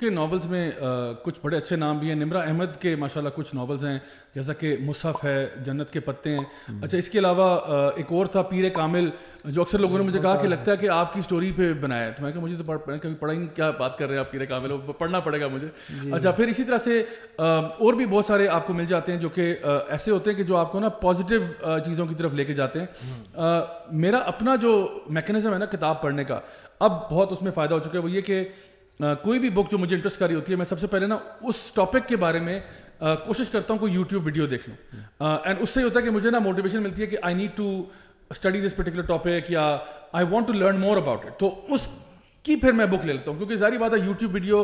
کے ناولز میں کچھ بڑے اچھے نام بھی ہیں. نمرا احمد کے ماشاءاللہ کچھ ناولز ہیں جیسا کہ مصحف ہے, جنت کے پتے ہیں. اچھا اس کے علاوہ ایک اور تھا پیر کامل, جو اکثر لوگوں نے مجھے کہا کہ لگتا ہے کہ آپ کی اسٹوری پہ بنایا ہے. تو میں کہا مجھے تو کبھی پڑھا ہی نہیں, کیا بات کر رہے ہیں آپ پیر کامل, پڑھنا پڑے گا مجھے. اچھا پھر اسی طرح سے اور بھی بہت سارے آپ کو مل جاتے ہیں جو کہ ایسے ہوتے ہیں کہ جو آپ کو نا پازیٹیو چیزوں کی طرف لے کے جاتے ہیں. میرا اپنا جو میکینزم ہے نا کتاب پڑھنے کا, اب بہت اس میں فائدہ ہو چکا ہے. وہ یہ کہ کوئی بھی بک جو مجھے انٹرسٹ کر رہی ہوتی ہے, میں سب سے پہلے نا اس ٹاپک کے بارے میں کوشش کرتا ہوں کوئی یوٹیوب ویڈیو دیکھ لوں. اینڈ اس سے یہ ہوتا ہے کہ مجھے نا موٹیویشن ملتی ہے کہ I need to study this particular topic, یا I want to learn more about it. تو اس کی پھر میں بک لے لیتا ہوں, کیونکہ ظاہری بات ہے یوٹیوب ویڈیو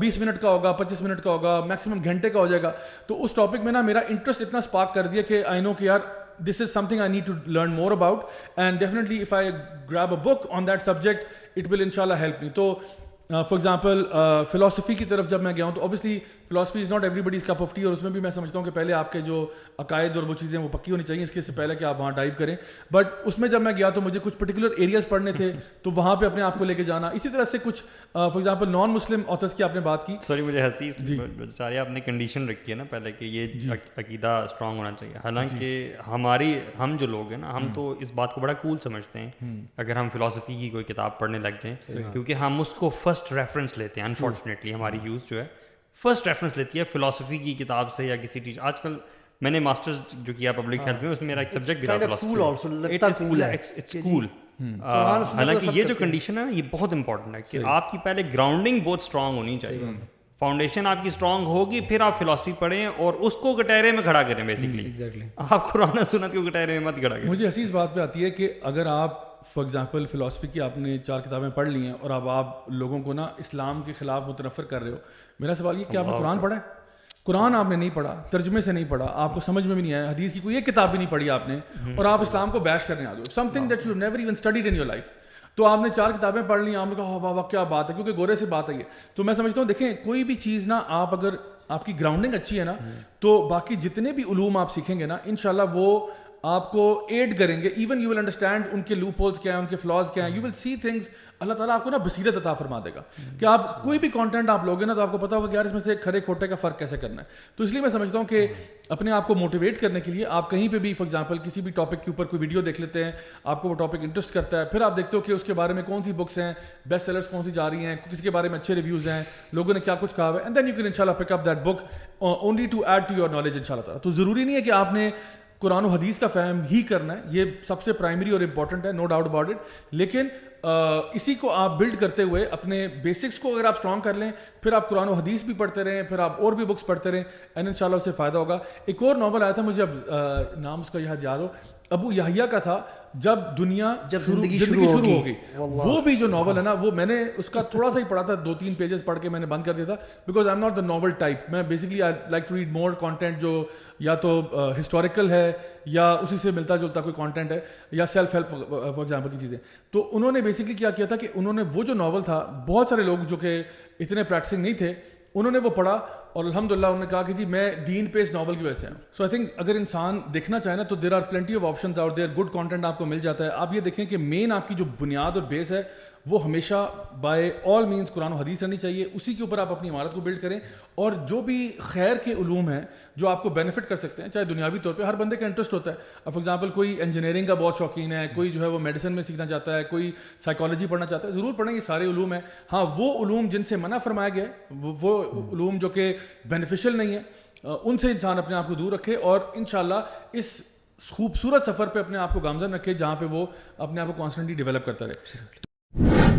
20 منٹ کا ہوگا, 25 منٹ کا ہوگا, میکسیمم گھنٹے کا ہو جائے گا. تو اس ٹاپک میں نا میرا انٹرسٹ اتنا اسپارک کر دیا کہ آئی نو کہ یار this is something I need to learn more about, and definitely if I grab a book on that subject it will inshallah help me. تو فار ایگزامپل فلاسفی کی طرف جب میں گیا ہوں تو obviously philosophy is not every bodies cup of T, اور اس میں بھی میں سمجھتا ہوں کہ پہلے آپ کے جو عقائد اور وہ چیزیں وہ پکی ہونی چاہیے اس کے سے پہلے کہ آپ وہاں ڈائیو کریں. بٹ اس میں جب میں گیا تو مجھے کچھ پرٹیکولر ایریاز پڑھنے تھے, تو وہاں پہ اپنے آپ کو لے کے جانا. اسی طرح سے کچھ for example non Muslim authors کی آپ نے بات کی. سوری مجھے حسیس سارے آپ نے کنڈیشن رکھی ہے نا پہلے کہ یہ عقیدہ اسٹرانگ ہونا چاہیے, حالانکہ ہم جو لوگ ہیں نا ہم تو اس بات کو بڑا کول سمجھتے ہیں اگر ہم فلاسفی کی کوئی کتاب پڑھنے لگ جائیں, کیونکہ ہم اس کو فرسٹ ریفرنس لیتے ہیں. انفارچونیٹلی ہماری یوز جو ہے فرسٹ ریفرنس لیتی ہے فلاسفی کی کتاب سے یا کسی ٹیچر. آج کل میں نے ماسٹرز جو کیا پبلک ہیلتھ میں, اس میں میرا ایک سبجیکٹ بھی تھا فلاسفی. حالانکہ یہ جو کنڈیشن ہے نا یہ بہت امپورٹنٹ ہے کہ آپ کی پہلے گراؤنڈنگ بہت اسٹرانگ ہونی چاہیے. فاؤنڈیشن آپ کی اسٹرانگ ہوگی, پھر آپ فلاسفی پڑھیں اور اس کو کٹہرے میں کھڑا کریں. بیسکلی آپ قرآن سنت کو کٹہرے میں مت کھڑا کریں. مجھے اسی بات پہ آتی ہے کہ اگر آپ فار ایگزامپل فلاسفی کی آپ نے 4 کتابیں پڑھ لی ہیں اور اب آپ لوگوں کو نا اسلام کے خلاف متنفر کر رہے ہو, میرا سوال یہ کہ آپ نے قرآن پڑھا ہے؟ قرآن آپ نے نہیں پڑھا, ترجمے سے نہیں پڑھا, آپ کو سمجھ میں بھی نہیں آیا, حدیث کی کوئی ایک کتاب بھی نہیں پڑھی آپ نے, اور آپ اسلام کو بیش کرنے آ گئے, some thing that you never even studied in your life. تو آپ نے 4 کتابیں پڑھ لی, آپ نے کہا واہ واہ کیا بات ہے, کیونکہ گورے سے بات آئی ہے. تو میں سمجھتا ہوں دیکھیں کوئی بھی چیز نا آپ اگر آپ کی گراؤنڈنگ اچھی ہے نا تو باقی جتنے بھی علوم آپ سیکھیں گے نا انشاءاللہ وہ آپ کو ایڈ کریں گے. ایون یو ول انڈرسٹینڈ ان کے لوپ ہولز کیا ہیں, ان کے فلاز کیا ہیں. یو ول سی تھنگز, اللہ تعالیٰ آپ کو نا بصیرت عطا فرما دے گا کہ آپ کوئی بھی کانٹینٹ آپ لوگے نا تو آپ کو پتا ہوگا کہ یار اس میں سے کھرے کھوٹے کا فرق کیسے کرنا ہے. تو اس لیے میں سمجھتا ہوں کہ اپنے آپ کو موٹیویٹ کرنے کے لیے آپ کہیں پہ بھی فار ایگزامپل کسی بھی ٹاپک کے اوپر کوئی ویڈیو دیکھ لیتے ہیں, آپ کو وہ ٹاپک انٹرسٹ کرتا ہے, پھر آپ دیکھتے ہو کہ اس کے بارے میں کون سی بکس ہیں, بیسٹ سیلرز کون سی جا رہی ہیں, کسی کے بارے میں اچھے ریویوز ہیں, لوگوں نے کیا کچھ کہا ہے, اینڈ دین یو کین انشاءاللہ pick up that book only to add to your knowledge انشاءاللہ تعالیٰ. تو ضروری نہیں ہے کہ آپ نے قرآن و حدیث کا فہم ہی کرنا ہے, یہ سب سے پرائمری اور امپورٹنٹ ہے, نو ڈاؤٹ اباؤٹ اٹ. لیکن اسی کو آپ بلڈ کرتے ہوئے اپنے بیسکس کو اگر آپ اسٹرانگ کر لیں, پھر آپ قرآن و حدیث بھی پڑھتے رہیں, پھر آپ اور بھی بکس پڑھتے رہیں, اینڈ انشاءاللہ اس سے فائدہ ہوگا. ایک اور ناول آیا تھا مجھے اب نام اس کا یاد ہو, ابو یحییٰ کا تھا, جب زندگی شروع ہو گئی. وہ بھی جو ناول ہے نا وہ میں نے اس کا تھوڑا سا ہی پڑھا تھا, 2-3 پیجز پڑھ کے میں نے بند کر دیا تھا, because I am not the novel type. میں basically I like to read more content جو یا تو ہسٹوریکل ہے یا اسی سے ملتا جلتا کوئی کانٹینٹ ہے, یا سیلف ہیلپ فار ایگزامپل کی چیزیں. تو انہوں نے بیسکلی کیا تھا کہ انہوں نے وہ جو ناول تھا, بہت سارے لوگ جو کہ اتنے پریکٹسنگ نہیں تھے انہوں نے وہ پڑھا اور الحمدللہ انہوں نے کہا کہ جی میں دین پہ اس ناول کی وجہ سے ہوں. سو آئی تھنک اگر انسان دیکھنا چاہے نا تو there are plenty of options اور دیر گڈ کانٹینٹ آپ کو مل جاتا ہے. آپ یہ دیکھیں کہ مین آپ کی جو بنیاد اور بیس ہے وہ ہمیشہ بائی آل مینس قرآن و حدیث رہنی چاہیے, اسی کے اوپر آپ اپنی عمارت کو بلڈ کریں. اور جو بھی خیر کے علوم ہیں جو آپ کو بینیفٹ کر سکتے ہیں, چاہے دنیاوی طور پہ, ہر بندے کا انٹرسٹ ہوتا ہے. فار ایگزامپل کوئی انجینئرنگ کا بہت شوقین ہے, کوئی جو ہے وہ میڈیسن میں سیکھنا چاہتا ہے, کوئی سائیکالوجی پڑھنا چاہتا ہے, ضرور پڑھیں, یہ سارے علوم ہیں. ہاں وہ علوم جن سے منع فرمایا گیا ہے, وہ علوم جو کہ بینیفیشل نہیں ہیں, ان سے انسان اپنے آپ کو دور رکھے اور انشاءاللہ اس خوبصورت سفر پہ اپنے آپ کو گامزن رکھے جہاں پہ وہ اپنے آپ کو کانسٹنٹلی ڈیولپ کرتا رہے.